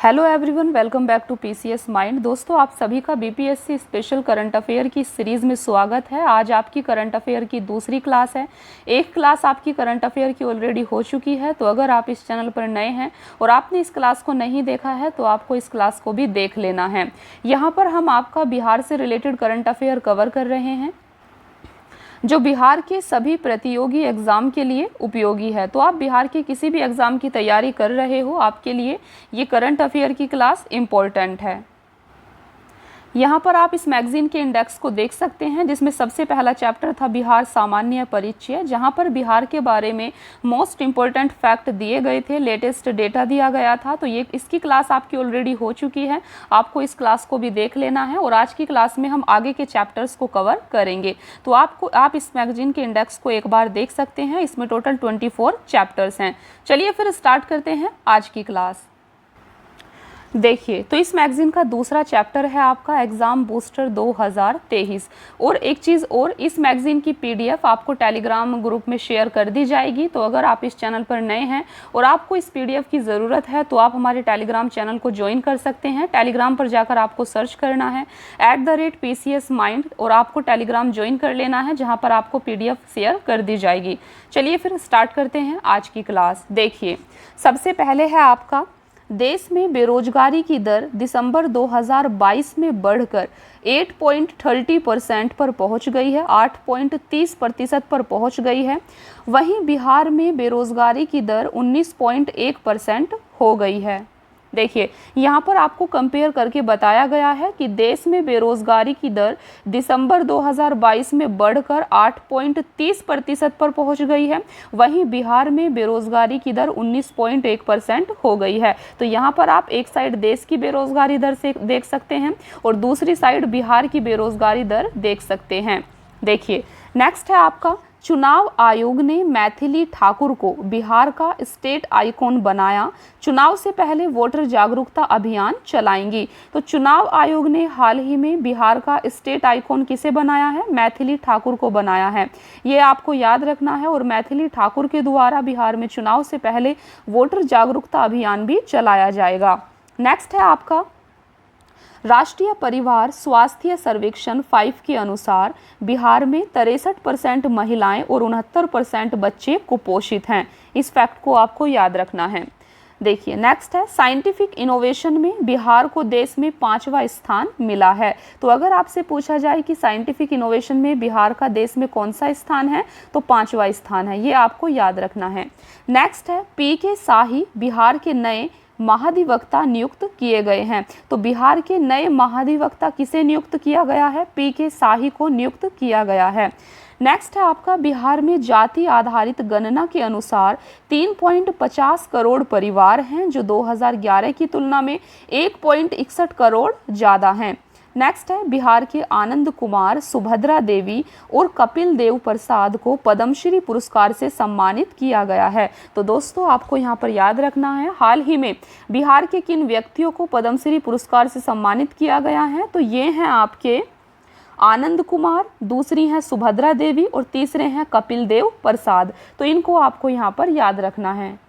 Hello everyone, welcome back to PCS mind. दोस्तों, आप सभी का बीपीएससी स्पेशल करंट अफेयर की सीरीज़ में स्वागत है। आज आपकी करंट अफेयर की दूसरी क्लास है। एक क्लास आपकी करंट अफेयर की ऑलरेडी हो चुकी है, तो अगर आप इस चैनल पर नए हैं और आपने इस क्लास को नहीं देखा है तो आपको इस क्लास को भी देख लेना है। यहाँ पर हम आपका बिहार से रिलेटेड करंट अफेयर कवर कर रहे हैं जो बिहार के सभी प्रतियोगी एग्ज़ाम के लिए उपयोगी है। तो आप बिहार के किसी भी एग्ज़ाम की तैयारी कर रहे हो, आपके लिए ये करंट अफेयर की क्लास इम्पोर्टेंट है। यहाँ पर आप इस मैगजीन के इंडेक्स को देख सकते हैं, जिसमें सबसे पहला चैप्टर था बिहार सामान्य परिचय, जहाँ पर बिहार के बारे में मोस्ट इम्पोर्टेंट फैक्ट दिए गए थे, लेटेस्ट डेटा दिया गया था। तो ये इसकी क्लास आपकी ऑलरेडी हो चुकी है, आपको इस क्लास को भी देख लेना है और आज की क्लास में हम आगे के चैप्टर्स को कवर करेंगे। तो आप इस मैगजीन के इंडेक्स को एक बार देख सकते हैं। इसमें टोटल 24 चैप्टर्स हैं। चलिए फिर स्टार्ट करते हैं आज की क्लास। देखिए, तो इस मैगजीन का दूसरा चैप्टर है आपका एग्ज़ाम बूस्टर 2023। और एक चीज़ और, इस मैगजीन की पीडीएफ आपको टेलीग्राम ग्रुप में शेयर कर दी जाएगी। तो अगर आप इस चैनल पर नए हैं और आपको इस पीडीएफ की ज़रूरत है तो आप हमारे टेलीग्राम चैनल को ज्वाइन कर सकते हैं। टेलीग्राम पर जाकर आपको सर्च करना है @PCS Mind और आपको टेलीग्राम ज्वाइन कर लेना है, जहाँ पर आपको पीडीएफ शेयर कर दी जाएगी। चलिए फिर स्टार्ट करते हैं आज की क्लास। देखिए, सबसे पहले है आपका देश में बेरोजगारी की दर दिसंबर 2022 में बढ़कर 8.30% पर पहुंच गई है, 8.30% पर पहुंच गई है। वहीं बिहार में बेरोजगारी की दर 19.1% हो गई है। देखिए, यहाँ पर आपको कंपेयर करके बताया गया है कि देश में बेरोजगारी की दर दिसंबर 2022 में बढ़कर 8.30% पर पहुँच गई है। वहीं बिहार में बेरोजगारी की दर 19.1% हो गई है। तो यहाँ पर आप एक साइड देश की बेरोजगारी दर से देख सकते हैं और दूसरी साइड बिहार की बेरोजगारी दर देख सकते हैं। देखिए, नेक्स्ट है आपका चुनाव आयोग ने मैथिली ठाकुर को बिहार का स्टेट आइकॉन बनाया। चुनाव से पहले वोटर जागरूकता अभियान चलाएंगी। तो चुनाव आयोग ने हाल ही में बिहार का स्टेट आइकॉन किसे बनाया है? मैथिली ठाकुर को बनाया है। ये आपको याद रखना है। और मैथिली ठाकुर के द्वारा बिहार में चुनाव से पहले वोटर जागरूकता अभियान भी चलाया जाएगा। नेक्स्ट है आपका राष्ट्रीय परिवार स्वास्थ्य सर्वेक्षण 5 के अनुसार बिहार में 63% महिलाएं और 69% बच्चे कुपोषित हैं। इस फैक्ट को आपको याद रखना है। देखिए, नेक्स्ट है साइंटिफिक इनोवेशन में बिहार को देश में 5वां स्थान मिला है। तो अगर आपसे पूछा जाए कि साइंटिफिक इनोवेशन में बिहार का देश में कौन सा स्थान है, तो 5वां स्थान है। ये आपको याद रखना है। नेक्स्ट है PK शाही बिहार के नए महाधिवक्ता नियुक्त किए गए हैं। तो बिहार के नए महाधिवक्ता किसे नियुक्त किया गया है? PK शाही को नियुक्त किया गया है। नेक्स्ट है आपका बिहार में जाति आधारित गणना के अनुसार 3.50 करोड़ परिवार हैं, जो 2011 की तुलना में 1.61 करोड़ ज़्यादा हैं। नेक्स्ट है बिहार के आनंद कुमार, सुभद्रा देवी और कपिल देव प्रसाद को पद्मश्री पुरस्कार से सम्मानित किया गया है। तो दोस्तों, आपको यहाँ पर याद रखना है हाल ही में बिहार के किन व्यक्तियों को पद्मश्री पुरस्कार से सम्मानित किया गया है। तो ये हैं आपके आनंद कुमार, दूसरी हैं सुभद्रा देवी और तीसरे हैं कपिल देव प्रसाद। तो इनको आपको यहाँ पर याद रखना है।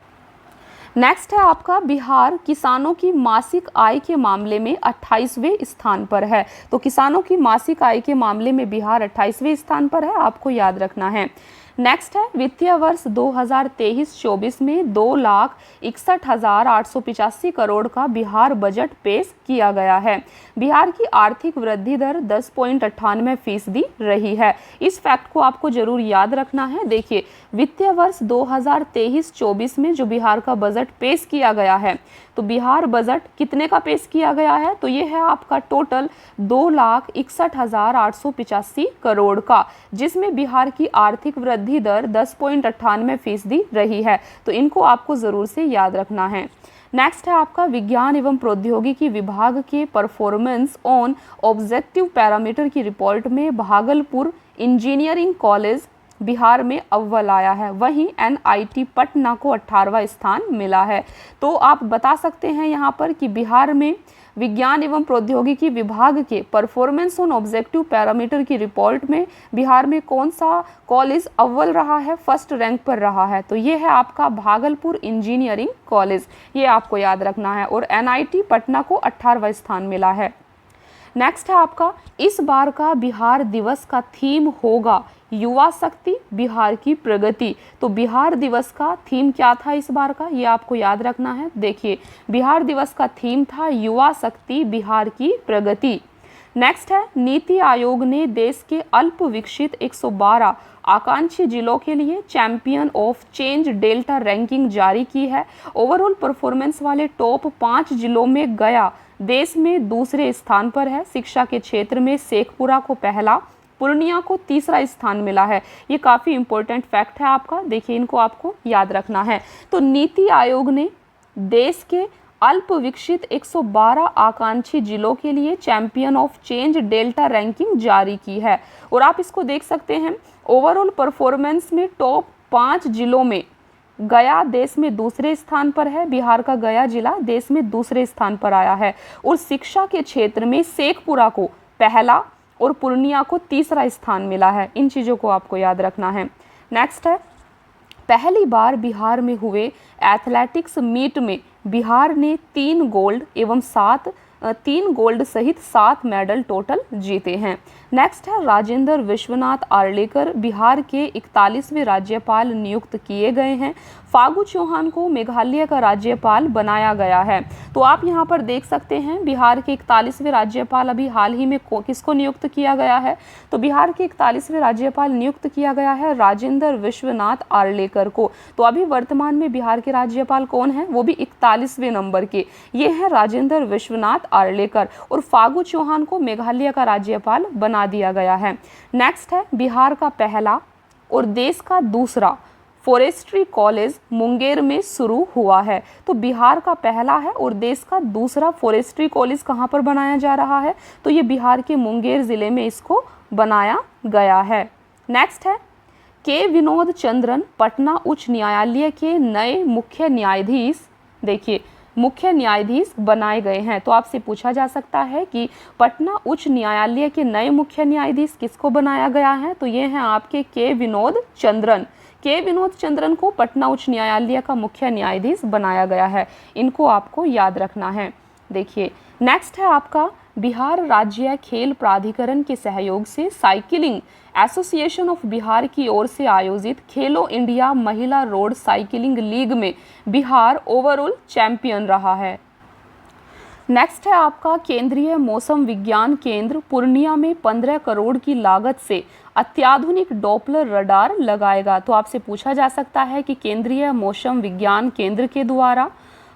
नेक्स्ट है आपका बिहार किसानों की मासिक आय के मामले में 28वें स्थान पर है। तो किसानों की मासिक आय के मामले में बिहार 28वें स्थान पर है, आपको याद रखना है। नेक्स्ट है वित्तीय वर्ष 2023-24 में 2,61,885 करोड़ का बिहार बजट पेश किया गया है। बिहार की आर्थिक वृद्धि दर 10.98% रही है। इस फैक्ट को आपको जरूर याद रखना है। देखिए, वित्तीय वर्ष 2023-24 में जो बिहार का बजट पेश किया गया है, तो बिहार बजट कितने का पेश किया गया है? तो ये है आपका टोटल 2,61,885 करोड़ का, जिसमें बिहार की आर्थिक वृद्धि दर 10.98% रही है। तो इनको आपको ज़रूर से याद रखना है। नेक्स्ट है आपका विज्ञान एवं प्रौद्योगिकी विभाग के परफॉर्मेंस ऑन ऑब्जेक्टिव पैरामीटर की रिपोर्ट में भागलपुर इंजीनियरिंग कॉलेज बिहार में अव्वल आया है। वहीं NIT पटना को 18वां स्थान मिला है। तो आप बता सकते हैं यहाँ पर कि बिहार में विज्ञान एवं प्रौद्योगिकी विभाग के परफॉर्मेंस ऑन ऑब्जेक्टिव पैरामीटर की रिपोर्ट में बिहार में कौन सा कॉलेज अव्वल रहा है, फर्स्ट रैंक पर रहा है? तो ये है आपका भागलपुर इंजीनियरिंग कॉलेज, ये आपको याद रखना है। और NIT पटना को 18वां स्थान मिला है। नेक्स्ट है आपका इस बार का बिहार दिवस का थीम होगा युवा शक्ति बिहार की प्रगति। तो बिहार दिवस का थीम क्या था इस बार का, ये आपको याद रखना है। देखिए, बिहार दिवस का थीम था युवा शक्ति बिहार की प्रगति। नेक्स्ट है नीति आयोग ने देश के अल्प विकसित 112 आकांक्षी जिलों के लिए champion of change delta ranking जारी की है। ओवरऑल परफॉर्मेंस वाले टॉप 5 जिलों में गया देश में दूसरे स्थान पर है। शिक्षा के क्षेत्र में शेखपुरा को पहला, पूर्णिया को तीसरा स्थान मिला है। ये काफ़ी इंपॉर्टेंट फैक्ट है आपका, देखिए इनको आपको याद रखना है। तो नीति आयोग ने देश के अल्प विकसित 112 आकांक्षी जिलों के लिए champion of change delta ranking जारी की है। और आप इसको देख सकते हैं, ओवरऑल परफॉर्मेंस में टॉप 5 जिलों में गया देश में दूसरे स्थान पर है। बिहार का गया जिला देश में दूसरे स्थान पर आया है। और शिक्षा के क्षेत्र में शेखपुरा को पहला और पूर्णिया को तीसरा स्थान मिला है। इन चीज़ों को आपको याद रखना है। नेक्स्ट है पहली बार बिहार में हुए एथलेटिक्स मीट में बिहार ने 3 गोल्ड सहित 7 मेडल टोटल जीते हैं। नेक्स्ट है राजेंद्र विश्वनाथ आर्लेकर बिहार के 41वें राज्यपाल नियुक्त किए गए हैं। फागू चौहान को मेघालय का राज्यपाल बनाया गया है। तो आप यहाँ पर देख सकते हैं बिहार के 41वें राज्यपाल अभी हाल ही में किसको नियुक्त किया गया है? तो बिहार के 41वें राज्यपाल नियुक्त किया गया है राजेंद्र विश्वनाथ आर्लेकर को। तो अभी वर्तमान में बिहार के राज्यपाल कौन है? वो भी 41वें नंबर के, ये है राजेंद्र विश्वनाथ आर्लेकर। और फागू चौहान को मेघालय का राज्यपाल बना दिया गया है। नेक्स्ट है बिहार का पहला और देश का दूसरा फॉरेस्ट्री कॉलेज मुंगेर में शुरू हुआ है। तो बिहार का पहला है और देश का दूसरा फॉरेस्ट्री कॉलेज कहाँ पर बनाया जा रहा है? तो ये बिहार के मुंगेर जिले में इसको बनाया गया है। नेक्स्ट है के विनोद चंद्रन पटना उच्च न्यायालय के नए मुख्य न्यायाधीश, देखिए मुख्य न्यायाधीश बनाए गए हैं। तो आपसे पूछा जा सकता है कि पटना उच्च न्यायालय के नए मुख्य न्यायाधीश किसको बनाया गया है? तो ये हैं आपके के विनोद चंद्रन। के विनोद चंद्रन को पटना उच्च न्यायालय का मुख्य न्यायाधीश बनाया गया है। इनको आपको याद रखना है। देखिए नेक्स्ट है आपका बिहार राज्य खेल प्राधिकरण के सहयोग से साइकिलिंग एसोसिएशन ऑफ बिहार की ओर से आयोजित खेलो इंडिया महिला रोड साइकिलिंग लीग में बिहार ओवरऑल चैंपियन रहा है। नेक्स्ट है आपका केंद्रीय मौसम विज्ञान केंद्र पूर्णिया में 15 करोड़ की लागत से अत्याधुनिक डॉपलर रडार लगाएगा। तो आपसे पूछा जा सकता है कि केंद्रीय मौसम विज्ञान केंद्र के द्वारा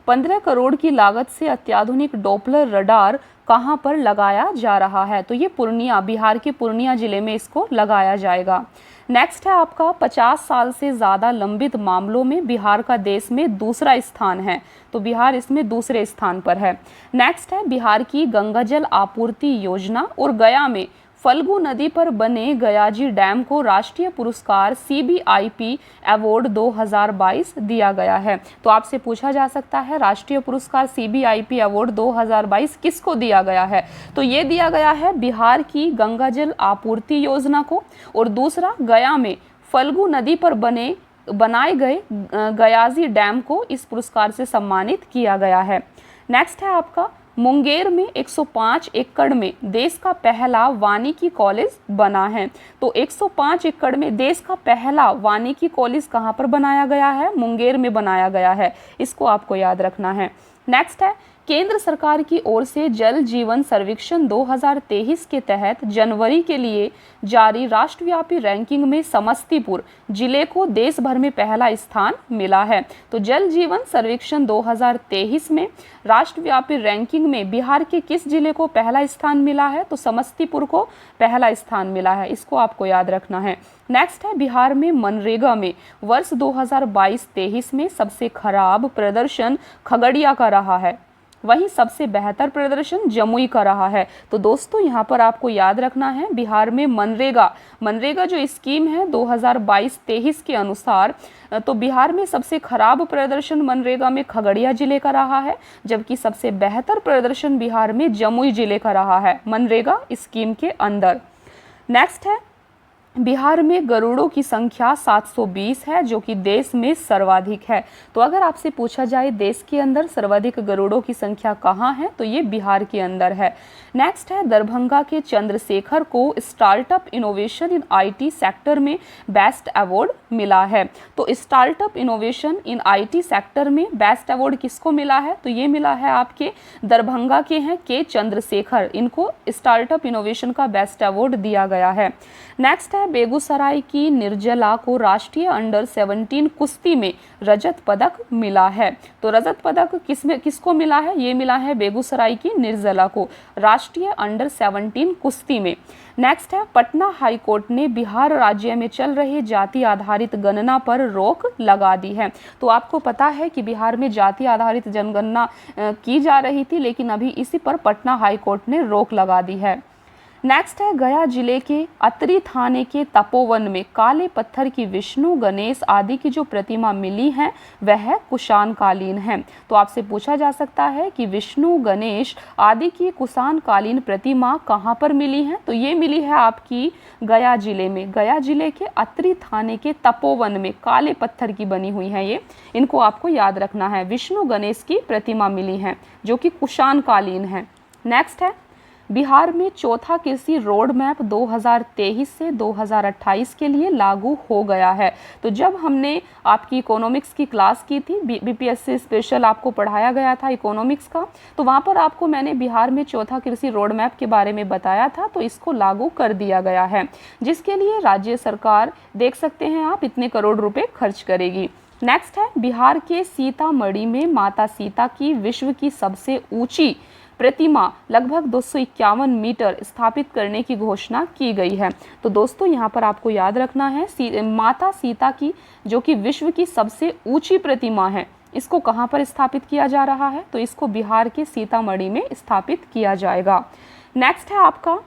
15 करोड़ की लागत से अत्याधुनिक डॉपलर रडार कहाँ पर लगाया जा रहा है? तो ये पूर्णिया, बिहार के पूर्णिया जिले में इसको लगाया जाएगा। नेक्स्ट है आपका 50 साल से ज़्यादा लंबित मामलों में बिहार का देश में दूसरा स्थान है। तो बिहार इसमें दूसरे स्थान पर है। नेक्स्ट है बिहार की गंगा जल आपूर्ति योजना और गया में फल्गु नदी पर बने गयाजी डैम को राष्ट्रीय पुरस्कार CBIP अवार्ड 2022 दिया गया है। तो आपसे पूछा जा सकता है राष्ट्रीय पुरस्कार CBIP अवार्ड 2022 किसको दिया गया है? तो ये दिया गया है बिहार की गंगा जल आपूर्ति योजना को, और दूसरा गया में फल्गु नदी पर बनाए गए गयाजी डैम को इस पुरस्कार से सम्मानित किया गया है। नेक्स्ट है आपका मुंगेर में 105 एकड़ में देश का पहला वानिकी कॉलेज बना है। तो 105 एकड़ में देश का पहला वानिकी कॉलेज कहाँ पर बनाया गया है? मुंगेर में बनाया गया है। इसको आपको याद रखना है। नेक्स्ट है केंद्र सरकार की ओर से जल जीवन सर्वेक्षण 2023 के तहत जनवरी के लिए जारी राष्ट्रव्यापी रैंकिंग में समस्तीपुर जिले को देश भर में पहला स्थान मिला है। तो जल जीवन सर्वेक्षण 2023 में राष्ट्रव्यापी रैंकिंग में बिहार के किस जिले को पहला स्थान मिला है? तो समस्तीपुर को पहला स्थान मिला है। इसको आपको याद रखना है। नेक्स्ट है बिहार में मनरेगा में वर्ष 2022-23 में सबसे खराब प्रदर्शन खगड़िया का रहा है। वहीं सबसे बेहतर प्रदर्शन जमुई का रहा है। तो दोस्तों यहाँ पर आपको याद रखना है, बिहार में मनरेगा जो स्कीम है 2022-23 के अनुसार, तो बिहार में सबसे खराब प्रदर्शन मनरेगा में खगड़िया जिले का रहा है, जबकि सबसे बेहतर प्रदर्शन बिहार में जमुई जिले का रहा है मनरेगा स्कीम के अंदर। नेक्स्ट है, बिहार में गरुड़ों की संख्या 720 है, जो कि देश में सर्वाधिक है। तो अगर आपसे पूछा जाए देश के अंदर सर्वाधिक गरुड़ों की संख्या कहाँ है, तो ये बिहार के अंदर है। नेक्स्ट है, दरभंगा के चंद्रशेखर को startup innovation in IT sector में बेस्ट अवार्ड मिला है। तो startup innovation in IT sector में बेस्ट अवार्ड किसको मिला है, तो ये मिला है आपके दरभंगा के हैं के चंद्रशेखर, इनको स्टार्टअप इनोवेशन का बेस्ट अवार्ड दिया गया है। नेक्स्ट है, बेगूसराय की निर्जला को राष्ट्रीय अंडर 17 कुश्ती में रजत पदक मिला है। तो रजत पदक किसको मिला है, ये मिला है बेगूसराय की निर्जला को राष्ट्रीय अंडर 17 कुश्ती में। नेक्स्ट है, पटना हाईकोर्ट ने बिहार राज्य में चल रहे जाति आधारित गणना पर रोक लगा दी है। तो आपको पता है कि बिहार में जाति आधारित जनगणना की जा रही थी, लेकिन अभी इसी पर पटना हाईकोर्ट ने रोक लगा दी है। नेक्स्ट है, गया जिले के अतरी थाने के तपोवन में काले पत्थर की विष्णु गणेश आदि की जो प्रतिमा मिली है वह कुषाण कालीन है। तो आपसे पूछा जा सकता है कि विष्णु गणेश आदि की कुषाण कालीन प्रतिमा कहाँ पर मिली है, तो ये मिली है आपकी गया जिले में, गया जिले के अतरी थाने के तपोवन में काले पत्थर की बनी हुई है ये, इनको आपको याद रखना है। विष्णु गणेश की प्रतिमा मिली है जो कि कुषाण कालीन है। नेक्स्ट है, बिहार में चौथा कृषि रोड मैप 2023 से 2028 के लिए लागू हो गया है। तो जब हमने आपकी इकोनॉमिक्स की क्लास की थी, बीपीएससी स्पेशल आपको पढ़ाया गया था इकोनॉमिक्स का, तो वहाँ पर आपको मैंने बिहार में चौथा कृषि रोड मैप के बारे में बताया था। तो इसको लागू कर दिया गया है, जिसके लिए राज्य सरकार देख सकते हैं आप इतने करोड़ रुपए खर्च करेगी। नेक्स्ट है, बिहार के सीतामढ़ी में माता सीता की विश्व की सबसे ऊंची प्रतिमा लगभग 251 मीटर स्थापित करने की घोषणा की गई है। तो दोस्तों यहाँ पर आपको याद रखना है, माता सीता की जो कि विश्व की सबसे ऊंची प्रतिमा है, इसको कहाँ पर स्थापित किया जा रहा है, तो इसको बिहार के सीतामढ़ी में स्थापित किया जाएगा। नेक्स्ट है आपका,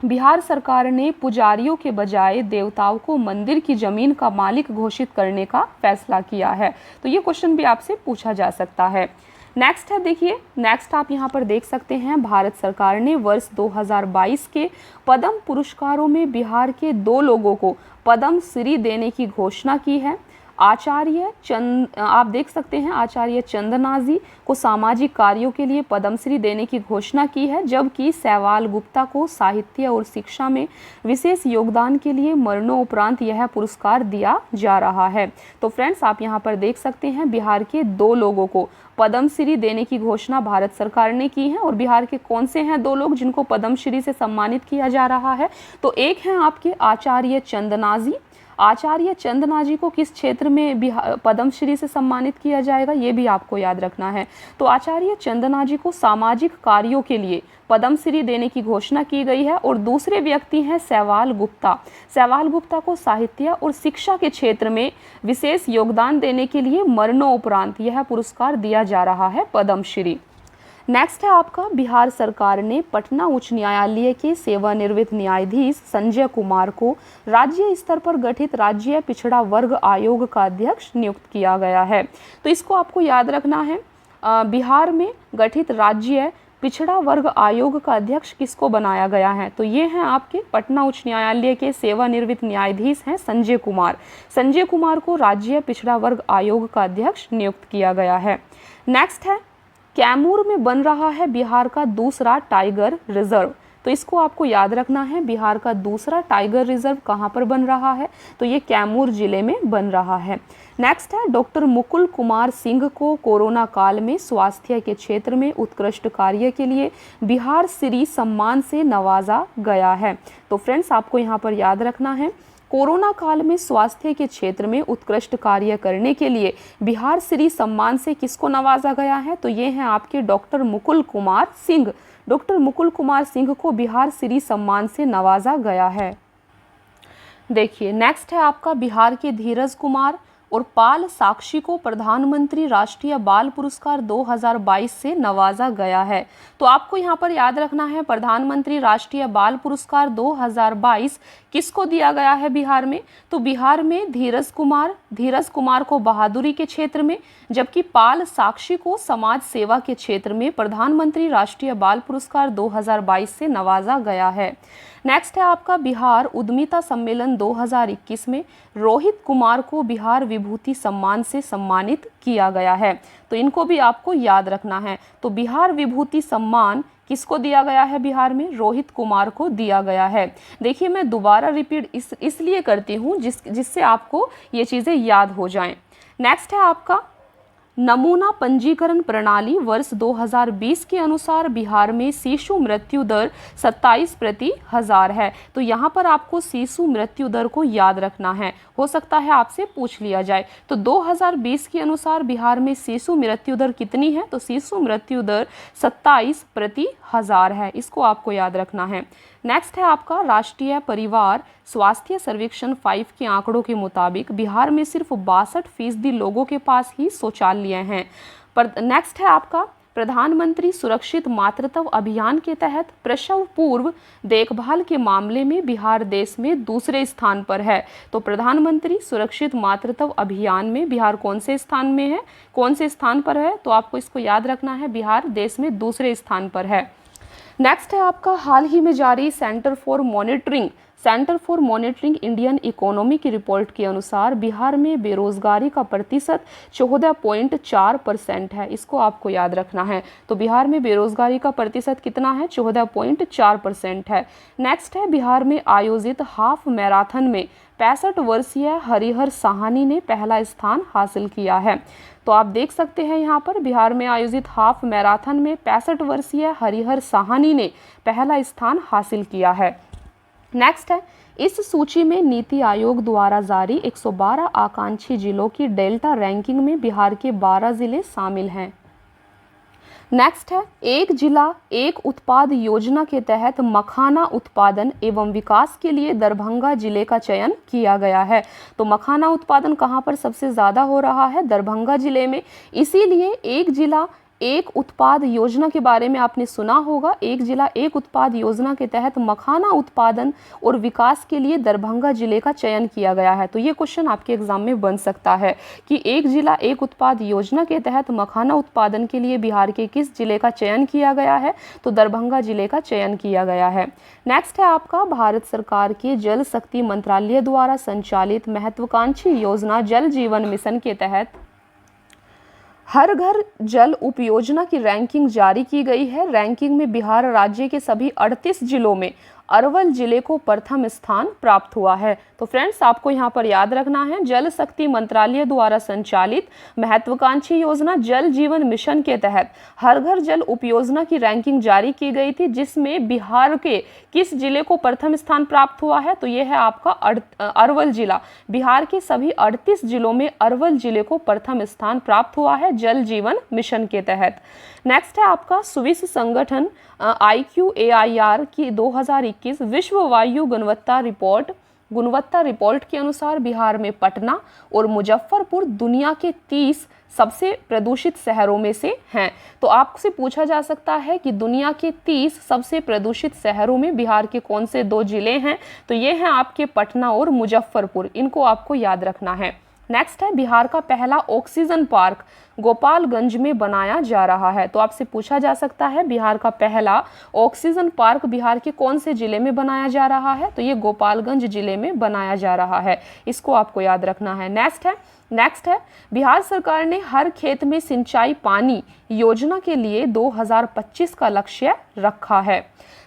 बिहार सरकार ने पुजारियों के बजाय देवताओं को मंदिर की जमीन का मालिक घोषित करने का फैसला किया है। तो ये क्वेश्चन भी आपसे पूछा जा सकता है। नेक्स्ट है, देखिए नेक्स्ट आप यहाँ पर देख सकते हैं, भारत सरकार ने वर्ष 2022 के पद्म पुरस्कारों में बिहार के 2 लोगों को पद्म श्री देने की घोषणा की है। आप देख सकते हैं आचार्य चंदनाजी को सामाजिक कार्यों के लिए पद्मश्री देने की घोषणा की है, जबकि सैवाल गुप्ता को साहित्य और शिक्षा में विशेष योगदान के लिए मरणोपरांत यह पुरस्कार दिया जा रहा है। तो फ्रेंड्स आप यहाँ पर देख सकते हैं बिहार के 2 लोगों को पद्मश्री देने की घोषणा भारत सरकार ने की है। और बिहार के कौन से हैं 2 लोग जिनको पद्मश्री से सम्मानित किया जा रहा है, तो एक हैं आपके आचार्य चंदनाजी। आचार्य चंदनाजी को किस क्षेत्र में पद्मश्री से सम्मानित किया जाएगा, ये भी आपको याद रखना है। तो आचार्य चंदनाजी को सामाजिक कार्यों के लिए पद्मश्री देने की घोषणा की गई है। और दूसरे व्यक्ति हैं सैवाल गुप्ता। सैवाल गुप्ता को साहित्य और शिक्षा के क्षेत्र में विशेष योगदान देने के लिए मरणोपरांत यह पुरस्कार दिया जा रहा है पद्मश्री। नेक्स्ट है आपका, बिहार सरकार ने पटना उच्च न्यायालय के सेवानिवृत्त न्यायाधीश संजय कुमार को राज्य स्तर पर गठित राज्य पिछड़ा वर्ग आयोग का अध्यक्ष नियुक्त किया गया है। तो इसको आपको याद रखना है, बिहार में गठित राज्य पिछड़ा वर्ग आयोग का अध्यक्ष किसको बनाया गया है, तो ये हैं आपके पटना उच्च न्यायालय के सेवानिवृत्त न्यायाधीश हैं संजय कुमार। संजय कुमार को राज्य पिछड़ा वर्ग आयोग का अध्यक्ष नियुक्त किया गया है। नेक्स्ट है, कैमूर में बन रहा है बिहार का दूसरा टाइगर रिजर्व। तो इसको आपको याद रखना है, बिहार का दूसरा टाइगर रिजर्व कहाँ पर बन रहा है, तो ये कैमूर जिले में बन रहा है। नेक्स्ट है, डॉक्टर मुकुल कुमार सिंह को कोरोना काल में स्वास्थ्य के क्षेत्र में उत्कृष्ट कार्य के लिए बिहार श्री सम्मान से नवाजा गया है। तो फ्रेंड्स आपको यहाँ पर याद रखना है, कोरोना काल में स्वास्थ्य के क्षेत्र में उत्कृष्ट कार्य करने के लिए बिहार श्री सम्मान से किसको नवाजा गया है, तो ये हैं आपके डॉक्टर मुकुल कुमार सिंह। डॉक्टर मुकुल कुमार सिंह को बिहार श्री सम्मान से नवाजा गया है। देखिए नेक्स्ट है आपका, बिहार के धीरज कुमार और पाल साक्षी को प्रधानमंत्री राष्ट्रीय बाल पुरस्कार 2022 से नवाजा गया है। तो आपको यहाँ पर याद रखना है, प्रधानमंत्री राष्ट्रीय बाल पुरस्कार 2022 किसको दिया गया है बिहार में? तो बिहार में धीरज कुमार को बहादुरी के क्षेत्र में, जबकि पाल साक्षी को समाज सेवा के क्षेत्र में प्रधानमंत्री राष्ट्रीय बाल पुरस्कार 2022 से नवाजा गया है। नेक्स्ट है आपका बिहार उद्यमिता सम्मेलन 2021 में रोहित कुमार को बिहार विभूति सम्मान से सम्मानित किया गया है। तो इनको भी आपको याद रखना है। तो बिहार विभूति सम्मान किसको दिया गया है बिहार में? रोहित कुमार को दिया गया है। देखिए मैं दोबारा रिपीट इसलिए करती हूँ जिससे आपको ये चीज़ें याद हो जाएं। नेक्स्ट है आपका नमूना पंजीकरण प्रणाली वर्ष 2020 के अनुसार बिहार में शिशु मृत्यु दर 27/1000 है। तो यहाँ पर आपको शिशु मृत्यु दर को याद रखना है, हो सकता है आपसे पूछ लिया जाए। तो 2020 के अनुसार बिहार में शिशु मृत्यु दर कितनी है? तो शिशु मृत्यु दर 27/1000 है, इसको आपको याद रखना है। नेक्स्ट है आपका राष्ट्रीय परिवार स्वास्थ्य सर्वेक्षण 5 के आंकड़ों के मुताबिक बिहार में सिर्फ 62% लोगों के पास ही शौचालय हैं। पर नेक्स्ट है आपका प्रधानमंत्री सुरक्षित मातृत्व अभियान के तहत प्रसव पूर्व देखभाल के मामले में बिहार देश में दूसरे स्थान पर है। तो प्रधानमंत्री सुरक्षित मातृत्व अभियान में बिहार कौन से स्थान पर है? तो आपको इसको याद रखना है, बिहार देश में दूसरे स्थान पर है। नेक्स्ट है आपका हाल ही में जारी centre for monitoring Indian economy की रिपोर्ट के अनुसार बिहार में बेरोजगारी का प्रतिशत 14.4% है। इसको आपको याद रखना है। तो बिहार में बेरोजगारी का प्रतिशत कितना है? 14.4% है। नेक्स्ट है बिहार में आयोजित हाफ मैराथन में 65 वर्षीय हरिहर साहनी ने पहला स्थान हासिल किया है। तो आप देख सकते हैं यहाँ पर बिहार में आयोजित हाफ मैराथन में 65 वर्षीय हरिहर साहनी ने पहला स्थान हासिल किया है। नेक्स्ट है इस सूची में नीति आयोग द्वारा जारी 112 आकांक्षी जिलों की डेल्टा रैंकिंग में बिहार के 12 जिले शामिल हैं। नेक्स्ट है एक जिला एक उत्पाद योजना के तहत मखाना उत्पादन एवं विकास के लिए दरभंगा जिले का चयन किया गया है। तो मखाना उत्पादन कहाँ पर सबसे ज़्यादा हो रहा है? दरभंगा जिले में। इसीलिए एक जिला एक उत्पाद योजना के बारे में आपने सुना होगा। एक जिला एक उत्पाद योजना के तहत मखाना उत्पादन और विकास के लिए दरभंगा जिले का चयन किया गया है। तो ये क्वेश्चन आपके एग्जाम में बन सकता है कि एक जिला एक उत्पाद योजना के तहत मखाना उत्पादन के लिए बिहार के किस जिले का चयन किया गया है? तो दरभंगा जिले का चयन किया गया है। नेक्स्ट है आपका भारत सरकार के जल शक्ति मंत्रालय द्वारा संचालित महत्वाकांक्षी योजना जल जीवन मिशन के तहत हर घर जल उपयोजना की रैंकिंग जारी की गई है। रैंकिंग में बिहार राज्य के सभी 38 जिलों में अरवल जिले को प्रथम स्थान प्राप्त हुआ है। तो फ्रेंड्स आपको यहाँ पर याद रखना है, जल शक्ति मंत्रालय द्वारा संचालित महत्वाकांक्षी योजना जल जीवन मिशन के तहत हर घर जल उपयोजना की रैंकिंग जारी की गई थी, जिसमें बिहार के किस जिले को प्रथम स्थान प्राप्त हुआ है? तो ये है आपका अरवल जिला। बिहार के सभी 38 जिलों में अरवल जिले को प्रथम स्थान प्राप्त हुआ है जल जीवन मिशन के तहत। नेक्स्ट है आपका स्विस संगठन IQAIR की 2021 विश्व वायु गुणवत्ता रिपोर्ट के अनुसार बिहार में पटना और मुजफ्फरपुर दुनिया के 30 सबसे प्रदूषित शहरों में से हैं। तो आपसे पूछा जा सकता है कि दुनिया के 30 सबसे प्रदूषित शहरों में बिहार के कौन से 2 जिले हैं? तो ये हैं आपके पटना और मुजफ्फरपुर, इनको आपको याद रखना है। नेक्स्ट है बिहार का पहला ऑक्सीजन पार्क गोपालगंज में बनाया जा रहा है। तो आपसे पूछा जा सकता है बिहार का पहला ऑक्सीजन पार्क बिहार के कौन से जिले में बनाया जा रहा है? तो ये गोपालगंज जिले में बनाया जा रहा है, इसको आपको याद रखना है। नेक्स्ट है बिहार सरकार ने हर खेत में सिंचाई पानी योजना के लिए 2025 का लक्ष्य रखा है।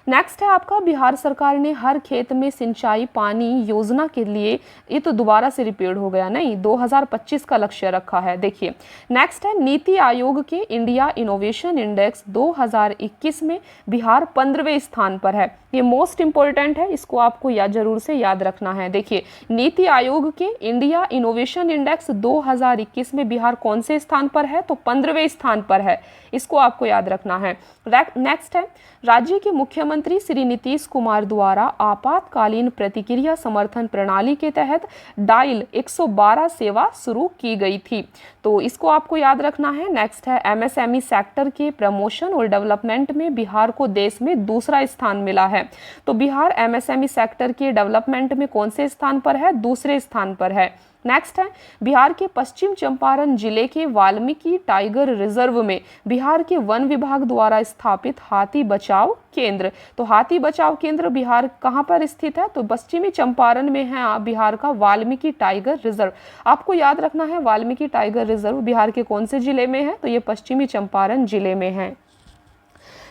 नेक्स्ट है आपका बिहार सरकार ने हर खेत में सिंचाई पानी योजना के लिए, ये तो दोबारा से रिपीट हो गया, नहीं, 2025 का लक्ष्य रखा है। देखिए नेक्स्ट है नीति आयोग के इंडिया इनोवेशन इंडेक्स 2021 में बिहार 15वें स्थान पर है। ये मोस्ट इंपॉर्टेंट है, इसको आपको जरूर से याद रखना है। देखिए, नीति आयोग के इंडिया इनोवेशन इंडेक्स 2021 में बिहार कौन से स्थान पर है? तो 15वें स्थान पर है, इसको आपको याद रखना है। नेक्स्ट है, राज्य के मुख्यमंत्री श्री नीतीश कुमार द्वारा आपातकालीन प्रतिक्रिया समर्थन प्रणाली के तहत डायल 112 सेवा शुरू की गई थी, तो इसको आपको याद रखना है। नेक्स्ट है, एमएसएमई सेक्टर के प्रमोशन और डेवलपमेंट में बिहार को देश में दूसरा स्थान मिला है, तो बिहार एमएसएमई सेक्टर के डेवलपमेंट में कौन से स्थान पर है? दूसरे स्थान पर है। नेक्स्ट है, बिहार के पश्चिम चंपारण जिले के वाल्मीकि टाइगर रिजर्व में बिहार के वन विभाग द्वारा स्थापित हाथी बचाव केंद्र, तो हाथी बचाव केंद्र बिहार कहाँ पर स्थित है? तो पश्चिमी चंपारण में है बिहार का वाल्मीकि टाइगर रिजर्व। आपको याद रखना है वाल्मीकि टाइगर रिजर्व बिहार के कौन से जिले में है? तो ये पश्चिमी चंपारण जिले में है।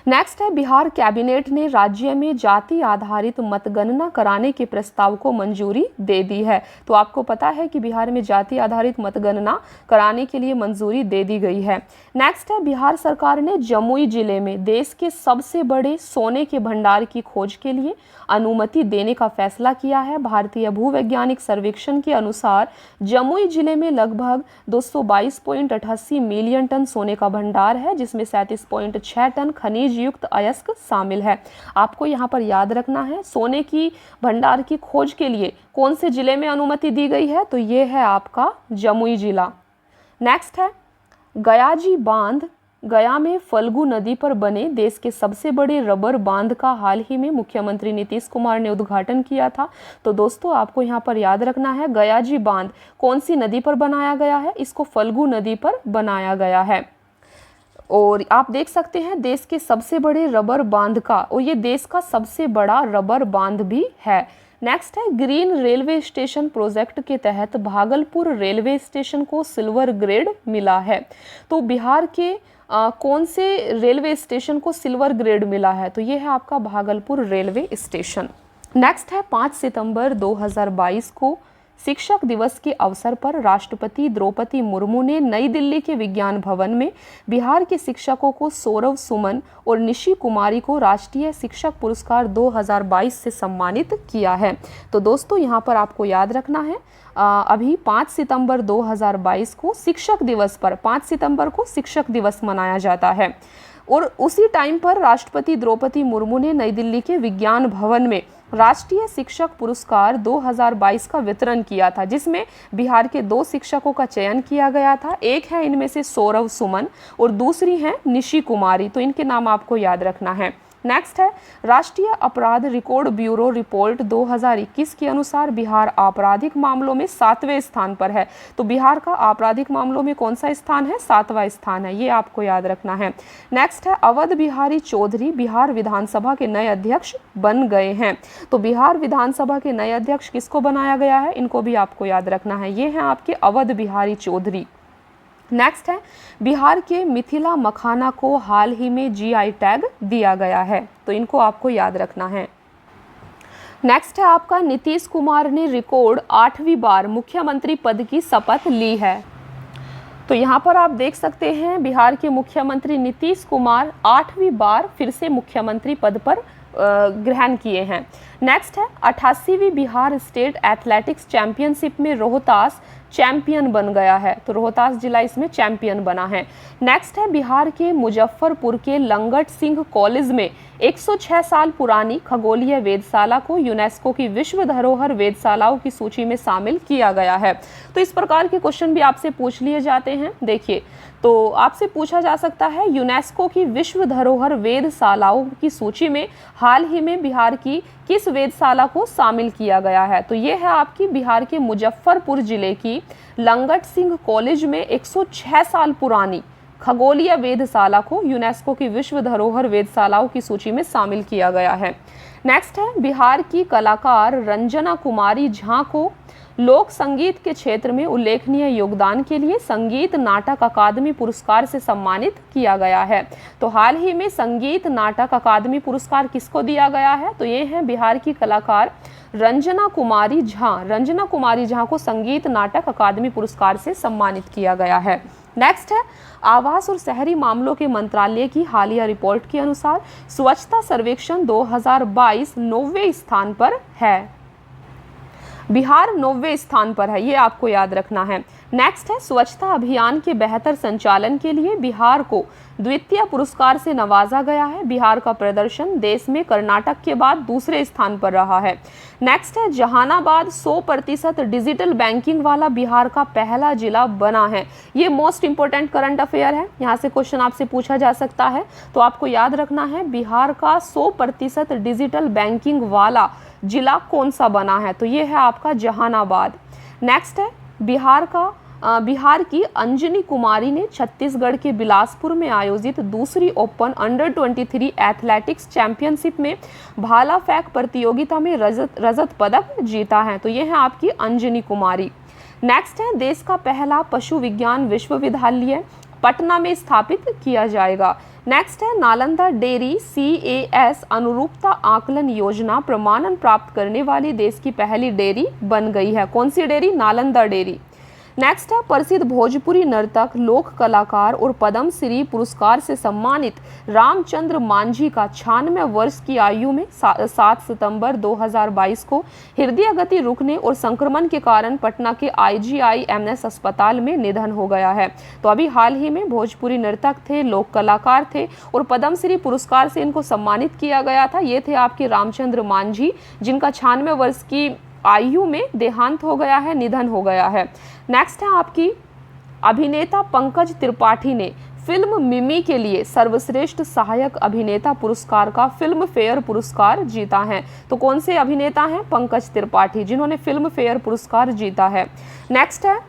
नेक्स्ट है, बिहार कैबिनेट ने राज्य में जाति आधारित मतगणना कराने के प्रस्ताव को मंजूरी दे दी है, तो आपको पता है कि बिहार में जाति आधारित मतगणना कराने के लिए मंजूरी दे दी गई है। नेक्स्ट है, बिहार सरकार ने जमुई जिले में देश के सबसे बड़े सोने के भंडार की खोज के लिए अनुमति देने का फैसला किया है। भारतीय भूवैज्ञानिक सर्वेक्षण के अनुसार जमुई जिले में लगभग 222.88 मिलियन टन सोने का भंडार है, जिसमें 37.6 टन खनिज युक्त अयस्क शामिल है। आपको यहाँ पर याद रखना है सोने की भंडार की खोज के लिए कौन से जिले में अनुमति दी गई है? तो ये है आपका जमुई जिला। नेक्स्ट है, गयाजी बांध, गया में फल्गु नदी पर बने देश के सबसे बड़े रबर बांध का हाल ही में मुख्यमंत्री नीतीश कुमार ने उद्घाटन किया था, तो दोस्तों आपको यहाँ पर याद रखना है गयाजी बांध कौन सी नदी पर बनाया गया है? इसको फल्गु नदी पर बनाया गया है। और आप देख सकते हैं देश के सबसे बड़े रबर बांध का, और ये देश का सबसे बड़ा रबर बांध भी है। नेक्स्ट है, ग्रीन रेलवे स्टेशन प्रोजेक्ट के तहत भागलपुर रेलवे स्टेशन को सिल्वर ग्रेड मिला है, तो बिहार के कौन से रेलवे स्टेशन को सिल्वर ग्रेड मिला है? तो ये है आपका भागलपुर रेलवे स्टेशन। नेक्स्ट है, 5 सितंबर 2022 को शिक्षक दिवस के अवसर पर राष्ट्रपति द्रौपदी मुर्मू ने नई दिल्ली के विज्ञान भवन में बिहार के शिक्षकों को सौरव सुमन और निशी कुमारी को राष्ट्रीय शिक्षक पुरस्कार 2022 से सम्मानित किया है। तो दोस्तों यहाँ पर आपको याद रखना है अभी 5 सितंबर 2022 को शिक्षक दिवस पर 5 सितंबर को शिक्षक दिवस मनाया जाता है, और उसी टाइम पर राष्ट्रपति द्रौपदी मुर्मू ने नई दिल्ली के विज्ञान भवन में राष्ट्रीय शिक्षक पुरस्कार 2022 का वितरण किया था, जिसमें बिहार के 2 शिक्षकों का चयन किया गया था। एक है इनमें से सौरव सुमन और दूसरी है निशी कुमारी, तो इनके नाम आपको याद रखना है। नेक्स्ट है, राष्ट्रीय अपराध रिकॉर्ड ब्यूरो रिपोर्ट 2021 के अनुसार बिहार आपराधिक मामलों में 7वें स्थान पर है, तो बिहार का आपराधिक मामलों में कौन सा स्थान है? 7वां स्थान है, ये आपको याद रखना है। नेक्स्ट है, अवध बिहारी चौधरी बिहार विधानसभा के नए अध्यक्ष बन गए हैं, तो बिहार विधानसभा के नए अध्यक्ष किसको बनाया गया है? इनको भी आपको याद रखना है, ये हैं आपके अवध बिहारी चौधरी। नेक्स्ट है, बिहार के मिथिला मखाना को हाल ही में जीआई टैग दिया गया है, तो इनको आपको याद रखना है। नेक्स्ट है आपका, नीतीश कुमार ने रिकॉर्ड 8वीं बार मुख्यमंत्री पद की शपथ ली है, तो यहाँ पर आप देख सकते हैं बिहार के मुख्यमंत्री नीतीश कुमार 8वीं बार फिर से मुख्यमंत्री पद पर ग्रहण किए हैं। नेक्स्ट है, 88वीं बिहार स्टेट एथलेटिक्स चैंपियनशिप में रोहतास चैंपियन बन गया है, तो रोहतास जिला इसमें चैंपियन बना है। नेक्स्ट है, बिहार के मुजफ्फरपुर के लंगट सिंह कॉलेज में 106 साल पुरानी खगोलीय वेधशाला को यूनेस्को की विश्व धरोहर वेधशालाओं की सूची में शामिल किया गया है। तो इस प्रकार के क्वेश्चन भी आपसे पूछ लिए जाते हैं। देखिए, तो आपसे पूछा जा सकता है यूनेस्को की विश्व धरोहर वेधशालाओं की सूची में हाल ही में बिहार की किस वेधशाला को शामिल किया गया है? तो ये है आपकी बिहार के मुजफ्फरपुर जिले की लंगट सिंह कॉलेज में 106 साल पुरानी खगोलीय वेधशाला को यूनेस्को की विश्व धरोहर वेधशालाओं की सूची में शामिल किया गया है। नेक्स्ट है, बिहार की कलाकार रंजना कुमारी झा को लोक संगीत के क्षेत्र में उल्लेखनीय योगदान के लिए संगीत नाटक अकादमी पुरस्कार से सम्मानित किया गया है। तो हाल ही में संगीत नाटक अकादमी पुरस्कार किसको दिया गया है? तो ये है बिहार की कलाकार रंजना कुमारी झा। रंजना कुमारी झा को संगीत नाटक अकादमी पुरस्कार से सम्मानित किया गया है। नेक्स्ट है, आवास और शहरी मामलों के मंत्रालय की हालिया रिपोर्ट के अनुसार स्वच्छता सर्वेक्षण 2022 90वें स्थान पर है। बिहार 90वें स्थान पर है, ये आपको याद रखना है। नेक्स्ट है, स्वच्छता अभियान के बेहतर संचालन के लिए बिहार को द्वितीय पुरस्कार से नवाजा गया है। बिहार का प्रदर्शन देश में कर्नाटक के बाद दूसरे स्थान पर रहा है। नेक्स्ट है, जहानाबाद 100% डिजिटल बैंकिंग वाला बिहार का पहला जिला बना है। ये मोस्ट इंपोर्टेंट करंट अफेयर है, यहाँ से क्वेश्चन आपसे पूछा जा सकता है। तो आपको याद रखना है बिहार का 100% डिजिटल बैंकिंग वाला जिला कौन सा बना है? तो ये है आपका जहानाबाद। नेक्स्ट है, बिहार की अंजनी कुमारी ने छत्तीसगढ़ के बिलासपुर में आयोजित दूसरी ओपन अंडर 23 एथलेटिक्स चैंपियनशिप में भाला फेंक प्रतियोगिता में रजत पदक जीता है। तो ये है आपकी अंजनी कुमारी। नेक्स्ट है, देश का पहला पशु विज्ञान विश्वविद्यालय पटना में स्थापित किया जाएगा। नेक्स्ट है, नालंदा डेयरी CAS अनुरूपता आकलन योजना प्रमाणन प्राप्त करने वाली देश की पहली डेयरी बन गई है। कौन सी डेयरी? नालंदा डेयरी। नेक्स्ट है, प्रसिद्ध भोजपुरी नर्तक, लोक कलाकार और पद्म श्री पुरस्कार से सम्मानित रामचंद्र मांझी का 96 वर्ष की आयु में 7 सितंबर 2022 को हृदय गति रुकने और संक्रमण के कारण पटना के IGIMS अस्पताल में निधन हो गया है। तो अभी हाल ही में भोजपुरी नर्तक थे, लोक कलाकार थे और पद्म श्री पुरस्कार से इनको सम्मानित किया गया था। ये थे आपके रामचंद्र मांझी, जिनका 96 वर्ष की आयु में देहांत हो गया है, निधन हो गया है। नेक्स्ट है आपकी अभिनेता पंकज त्रिपाठी ने फिल्म मिमी के लिए सर्वश्रेष्ठ सहायक अभिनेता पुरस्कार का फिल्म फेयर पुरस्कार जीता है। तो कौन से अभिनेता हैं? पंकज त्रिपाठी, जिन्होंने फिल्म फेयर पुरस्कार जीता है। नेक्स्ट है,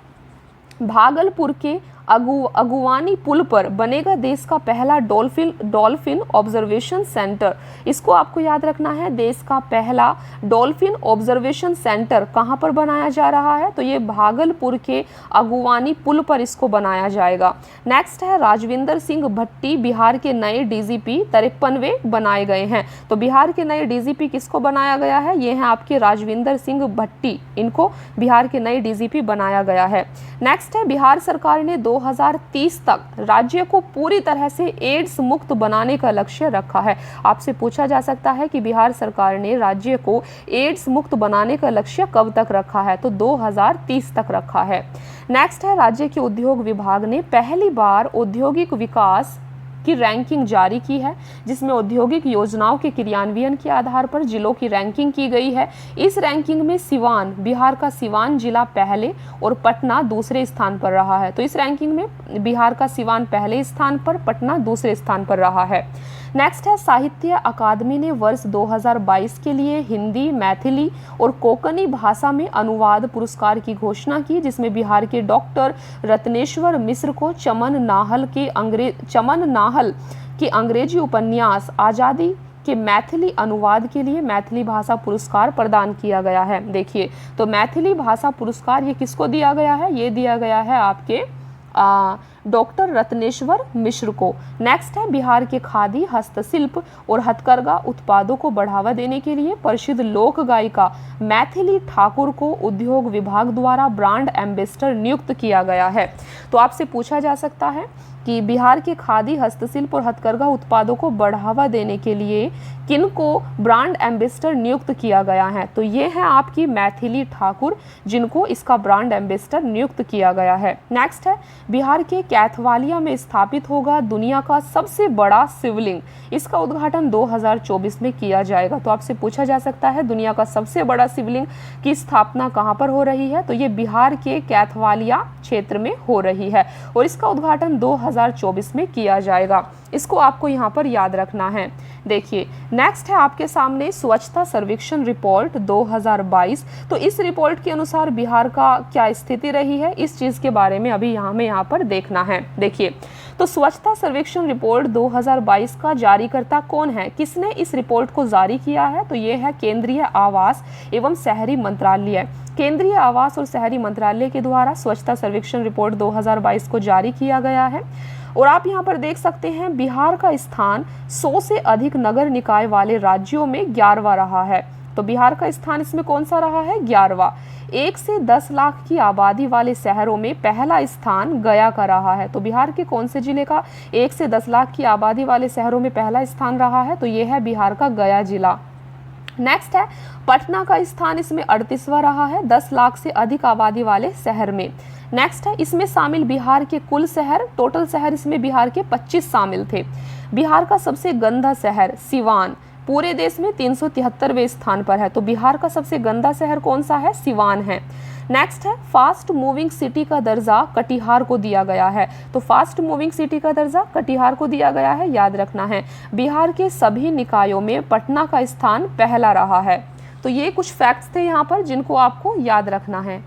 भागलपुर के अगुवानी पुल पर बनेगा देश का पहला डॉल्फिन ऑब्जर्वेशन सेंटर। इसको आपको याद रखना है, देश का पहला डॉल्फिन ऑब्जर्वेशन सेंटर कहाँ पर बनाया जा रहा है? तो ये भागलपुर के अगुवानी पुल पर इसको बनाया जाएगा। नेक्स्ट है, राजविंदर सिंह भट्टी बिहार के नए DGP 53वें बनाए गए हैं। तो बिहार के नए DGP किसको बनाया गया है? ये हैं आपके राजविंदर सिंह भट्टी, इनको बिहार के नए DGP बनाया गया है। नेक्स्ट है, बिहार सरकार ने 2030 तक राज्य को पूरी तरह से एड्स मुक्त बनाने का लक्ष्य रखा है। आपसे पूछा जा सकता है कि बिहार सरकार ने राज्य को एड्स मुक्त बनाने का लक्ष्य कब तक रखा है? तो 2030 तक रखा है। नेक्स्ट है, राज्य के उद्योग विभाग ने पहली बार औद्योगिक विकास की रैंकिंग जारी की है, जिसमें औद्योगिक योजनाओं के क्रियान्वयन के आधार पर जिलों की रैंकिंग की गई है। इस रैंकिंग में सिवान, बिहार का सिवान जिला पहले और पटना दूसरे स्थान पर रहा है। तो इस रैंकिंग में बिहार का सिवान पहले स्थान पर, पटना दूसरे स्थान पर रहा है। नेक्स्ट है, साहित्य अकादमी ने वर्ष 2022 के लिए हिंदी, मैथिली और कोंकणी भाषा में अनुवाद पुरस्कार की घोषणा की, जिसमें बिहार के डॉक्टर रत्नेश्वर मिश्र को चमन नाहल के अंग्रेजी उपन्यास आज़ादी के मैथिली अनुवाद के लिए मैथिली भाषा पुरस्कार प्रदान किया गया है। देखिए, तो मैथिली भाषा पुरस्कार ये किसको दिया गया है? ये दिया गया है आपके डॉक्टर रत्नेश्वर मिश्र को। नेक्स्ट है, बिहार के खादी, हस्तशिल्प और हथकरघा उत्पादों को बढ़ावा देने के लिए प्रसिद्ध लोक गायिका मैथिली ठाकुर को उद्योग विभाग द्वारा ब्रांड एम्बेसडर नियुक्त किया गया है। तो आपसे पूछा जा सकता है कि बिहार के खादी, हस्तशिल्प और हथकरघा उत्पादों को बढ़ावा देने के लिए किनको ब्रांड एम्बेसडर नियुक्त किया गया है? तो ये है आपकी मैथिली ठाकुर, जिनको इसका ब्रांड एम्बेसडर नियुक्त किया गया है। नेक्स्ट है, बिहार के कैथवालिया में स्थापित होगा दुनिया का सबसे बड़ा शिवलिंग। इसका उद्घाटन 2024 में किया जाएगा। तो आपसे पूछा जा सकता है दुनिया का सबसे बड़ा शिवलिंग की स्थापना कहाँ पर हो रही है? तो ये बिहार के कैथवालिया क्षेत्र में हो रही है और इसका उद्घाटन 2024 में किया जाएगा। इसको आपको यहाँ पर याद रखना है। देखिए, नेक्स्ट है आपके सामने स्वच्छता सर्वेक्षण रिपोर्ट 2022। तो इस रिपोर्ट के अनुसार बिहार का क्या स्थिति रही है, इस चीज़ के बारे में अभी हमें यहाँ पर देखना है। देखिए, तो स्वच्छता सर्वेक्षण रिपोर्ट 2022 का जारीकर्ता कौन है, किसने इस रिपोर्ट को जारी किया है? तो ये है केंद्रीय आवास एवं शहरी मंत्रालय। केंद्रीय आवास और शहरी मंत्रालय के द्वारा स्वच्छता सर्वेक्षण रिपोर्ट 2022 को जारी किया गया है। और आप यहाँ पर देख सकते हैं बिहार का स्थान 100 से अधिक नगर निकाय वाले राज्यों में 11वां रहा है। तो बिहार का स्थान इसमें कौन सा रहा है? 11वां। 1 से 10 लाख की आबादी वाले शहरों में पहला स्थान गया का रहा है। तो बिहार के कौन से जिले का 1 से 10 लाख की आबादी वाले शहरों में पहला स्थान रहा है? तो ये है बिहार का गया जिला। नेक्स्ट है पटना का स्थान इसमें 38वां रहा है 10 लाख से अधिक आबादी वाले शहर में। नेक्स्ट है इसमें शामिल बिहार के कुल शहर, टोटल शहर इसमें बिहार के 25 शामिल थे। बिहार का सबसे गंदा शहर सिवान पूरे देश में 373वें स्थान पर है। तो बिहार का सबसे गंदा शहर कौन सा है? सिवान है। नेक्स्ट है फास्ट मूविंग सिटी का दर्जा कटिहार को दिया गया है। तो फास्ट मूविंग सिटी का दर्जा कटिहार को दिया गया है, याद रखना है। बिहार के सभी निकायों में पटना का स्थान पहला रहा है। तो ये कुछ फैक्ट्स थे यहाँ पर जिनको आपको याद रखना है।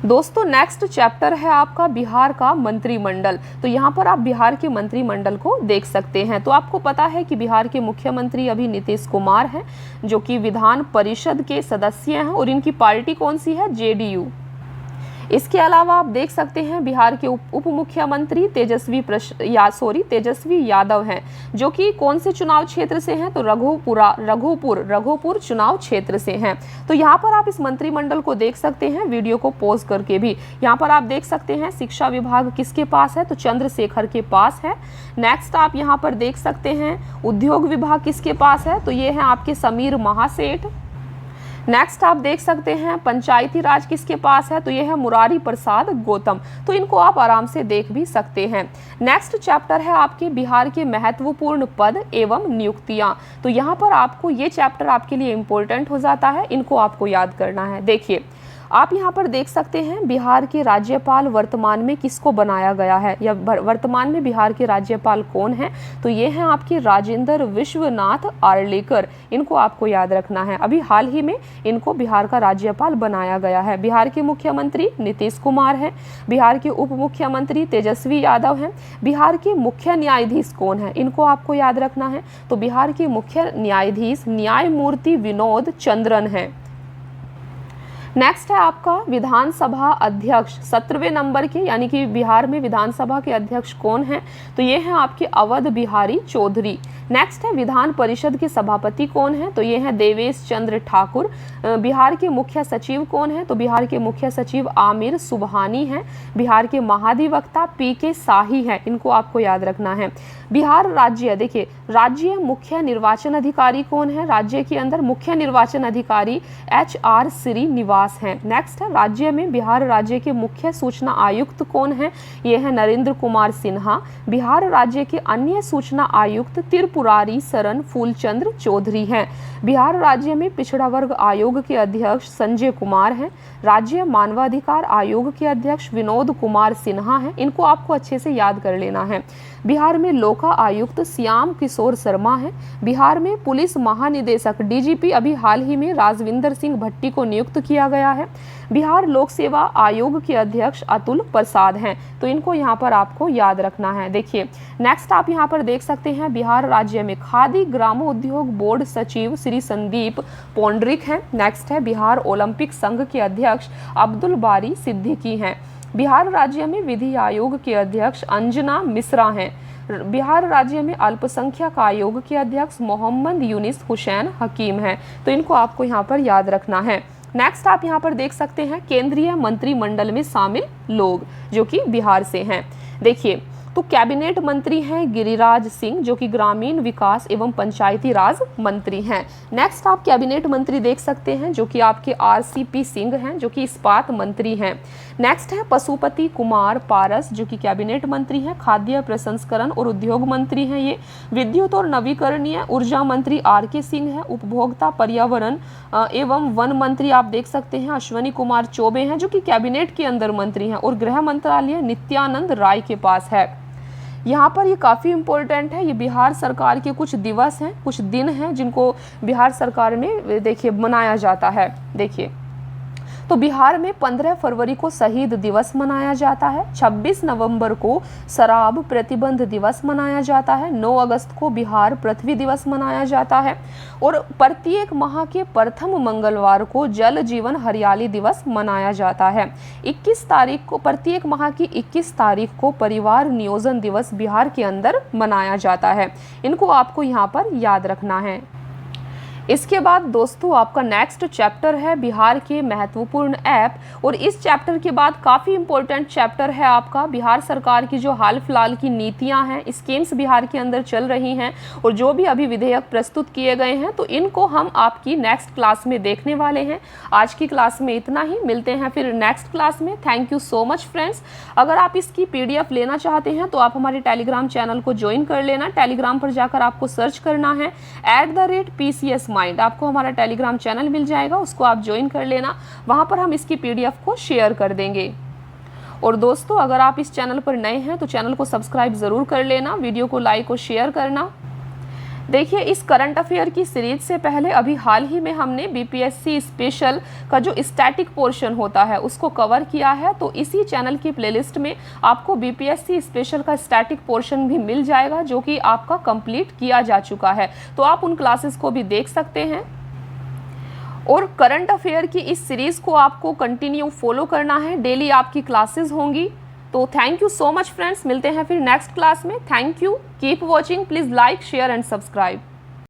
दोस्तों नेक्स्ट चैप्टर है आपका बिहार का मंत्रिमंडल। तो यहाँ पर आप बिहार के मंत्रिमंडल को देख सकते हैं। तो आपको पता है कि बिहार के मुख्यमंत्री अभी नीतीश कुमार हैं, जो कि विधान परिषद के सदस्य हैं और इनकी पार्टी कौन सी है? जेडीयू। इसके अलावा आप देख सकते हैं बिहार के उप मुख्यमंत्री तेजस्वी यादव हैं, जो कि कौन से चुनाव क्षेत्र से हैं? तो रघुपुर चुनाव क्षेत्र से हैं। तो यहाँ पर आप इस मंत्रिमंडल को देख सकते हैं वीडियो को पॉज करके भी। यहाँ पर आप देख सकते हैं शिक्षा विभाग किसके पास है? तो चंद्रशेखर के पास है। नेक्स्ट आप यहाँ पर देख सकते हैं उद्योग विभाग किसके पास है? तो ये है आपके समीर महासेठ। नेक्स्ट आप देख सकते हैं पंचायती राज किसके पास है? तो ये है मुरारी प्रसाद गौतम। तो इनको आप आराम से देख भी सकते हैं। नेक्स्ट चैप्टर है आपके बिहार के महत्वपूर्ण पद एवं नियुक्तियां। तो यहाँ पर आपको ये चैप्टर आपके लिए इम्पोर्टेंट हो जाता है, इनको आपको याद करना है। देखिए आप यहाँ पर देख सकते हैं बिहार के राज्यपाल वर्तमान में किसको बनाया गया है, या वर्तमान में बिहार के राज्यपाल कौन है? तो ये हैं आपके राजेंद्र विश्वनाथ आर्लेकर। इनको आपको याद रखना है, अभी हाल ही में इनको बिहार का राज्यपाल बनाया गया है। बिहार के मुख्यमंत्री नीतीश कुमार हैं। बिहार के उप मुख्यमंत्री तेजस्वी यादव हैं। बिहार के मुख्य न्यायाधीश कौन है? इनको आपको याद रखना है। तो बिहार के मुख्य न्यायाधीश न्यायमूर्ति विनोद चंद्रन है। नेक्स्ट है आपका विधानसभा अध्यक्ष 17वें नंबर के, यानी कि बिहार में विधानसभा के अध्यक्ष कौन है? तो ये हैं आपके अवध बिहारी चौधरी। नेक्स्ट है विधान परिषद के सभापति कौन है? तो ये हैं देवेश चंद्र ठाकुर। बिहार के मुख्य सचिव कौन है? तो बिहार के मुख्य सचिव आमिर सुबहानी हैं। बिहार के महाधिवक्ता पीके शाही हैं। इनको आपको याद रखना है। बिहार राज्य, देखिए राज्य मुख्य निर्वाचन अधिकारी कौन है? राज्य के अंदर मुख्य निर्वाचन अधिकारी HR श्रीनिवास हैं। नेक्स्ट है राज्य में बिहार राज्य के मुख्य सूचना आयुक्त कौन है? ये है नरेंद्र कुमार सिन्हा। बिहार राज्य के अन्य सूचना आयुक्त त्रिपुरारी शरण फूलचंद्र चौधरी हैं। बिहार राज्य में पिछड़ा वर्ग आयोग के अध्यक्ष संजय कुमार हैं। राज्य मानवाधिकार आयोग के अध्यक्ष विनोद कुमार सिन्हा हैं। इनको आपको अच्छे से याद कर लेना है। बिहार में लोका आयुक्त श्याम किशोर शर्मा है। बिहार में पुलिस महानिदेशक DGP अभी हाल ही में राजविंदर सिंह भट्टी को नियुक्त किया गया है। बिहार लोक सेवा आयोग के अध्यक्ष अतुल प्रसाद हैं। तो इनको यहाँ पर आपको याद रखना है। देखिए नेक्स्ट आप यहाँ पर देख सकते हैं बिहार राज्य में खादी ग्रामोद्योग बोर्ड सचिव श्री संदीप पौंडरिक हैं। नेक्स्ट है बिहार ओलंपिक संघ के अध्यक्ष अब्दुल बारी सिद्दीकी हैं। बिहार राज्य में विधि आयोग के अध्यक्ष अंजना मिश्रा हैं। बिहार राज्य में अल्पसंख्यक आयोग के अध्यक्ष मोहम्मद यूनिस हुसैन हकीम हैं। तो इनको आपको यहाँ पर याद रखना है। नेक्स्ट आप यहाँ पर देख सकते हैं केंद्रीय मंत्रिमंडल में शामिल लोग जो कि बिहार से हैं। देखिए तो कैबिनेट मंत्री हैं गिरिराज सिंह, जो कि ग्रामीण विकास एवं पंचायती राज मंत्री हैं। नेक्स्ट आप कैबिनेट मंत्री देख सकते हैं जो कि आपके RCP सिंह हैं, जो कि इस्पात मंत्री हैं। नेक्स्ट है पशुपति कुमार पारस, जो कि कैबिनेट मंत्री हैं, खाद्य प्रसंस्करण और उद्योग मंत्री हैं। ये विद्युत और नवीकरणीय ऊर्जा मंत्री RK सिंह है। उपभोक्ता पर्यावरण एवं वन मंत्री आप देख सकते हैं अश्वनी कुमार चौबे हैं, जो कि कैबिनेट के अंदर मंत्री हैं। और गृह मंत्रालय नित्यानंद राय के पास है। यहाँ पर ये काफ़ी इम्पोर्टेंट है। ये बिहार सरकार के कुछ दिवस हैं, कुछ दिन हैं जिनको बिहार सरकार में देखिए मनाया जाता है। देखिए तो बिहार में 15 फरवरी को शहीद दिवस मनाया जाता है, 26 नवंबर को शराब प्रतिबंध दिवस मनाया जाता है, 9 अगस्त को बिहार पृथ्वी दिवस मनाया जाता है और प्रत्येक माह के प्रथम मंगलवार को जल जीवन हरियाली दिवस मनाया जाता है। 21 तारीख को प्रत्येक माह की 21 तारीख को परिवार नियोजन दिवस बिहार के अंदर मनाया जाता है। इनको आपको यहाँ पर याद रखना है। इसके बाद दोस्तों आपका नेक्स्ट चैप्टर है बिहार के महत्वपूर्ण ऐप और इस चैप्टर के बाद काफ़ी इंपॉर्टेंट चैप्टर है आपका बिहार सरकार की जो हाल फिलहाल की नीतियां हैं, स्कीम्स बिहार के अंदर चल रही हैं और जो भी अभी विधेयक प्रस्तुत किए गए हैं, तो इनको हम आपकी नेक्स्ट क्लास में देखने वाले हैं। आज की क्लास में इतना ही, मिलते हैं फिर नेक्स्ट क्लास में। Thank you so much friends. अगर आप इसकी PDF लेना चाहते हैं तो आप हमारे टेलीग्राम चैनल को ज्वाइन कर लेना। टेलीग्राम पर जाकर आपको सर्च करना है @PCS माइंड, आपको हमारा टेलीग्राम चैनल मिल जाएगा, उसको आप ज्वाइन कर लेना। वहां पर हम इसकी PDF को शेयर कर देंगे। और दोस्तों अगर आप इस चैनल पर नए हैं तो चैनल को सब्सक्राइब जरूर कर लेना, वीडियो को लाइक और शेयर करना। देखिए इस करंट अफेयर की सीरीज से पहले अभी हाल ही में हमने BPSC स्पेशल का जो स्टैटिक पोर्शन होता है उसको कवर किया है, तो इसी चैनल की प्लेलिस्ट में आपको BPSC स्पेशल का स्टैटिक पोर्शन भी मिल जाएगा जो कि आपका कंप्लीट किया जा चुका है, तो आप उन क्लासेस को भी देख सकते हैं। और करंट अफेयर की इस सीरीज को आपको कंटिन्यू फॉलो करना है, डेली आपकी क्लासेस होंगी। तो thank you so much friends, मिलते हैं फिर नेक्स्ट क्लास में। Thank you, keep watching, please like share and subscribe.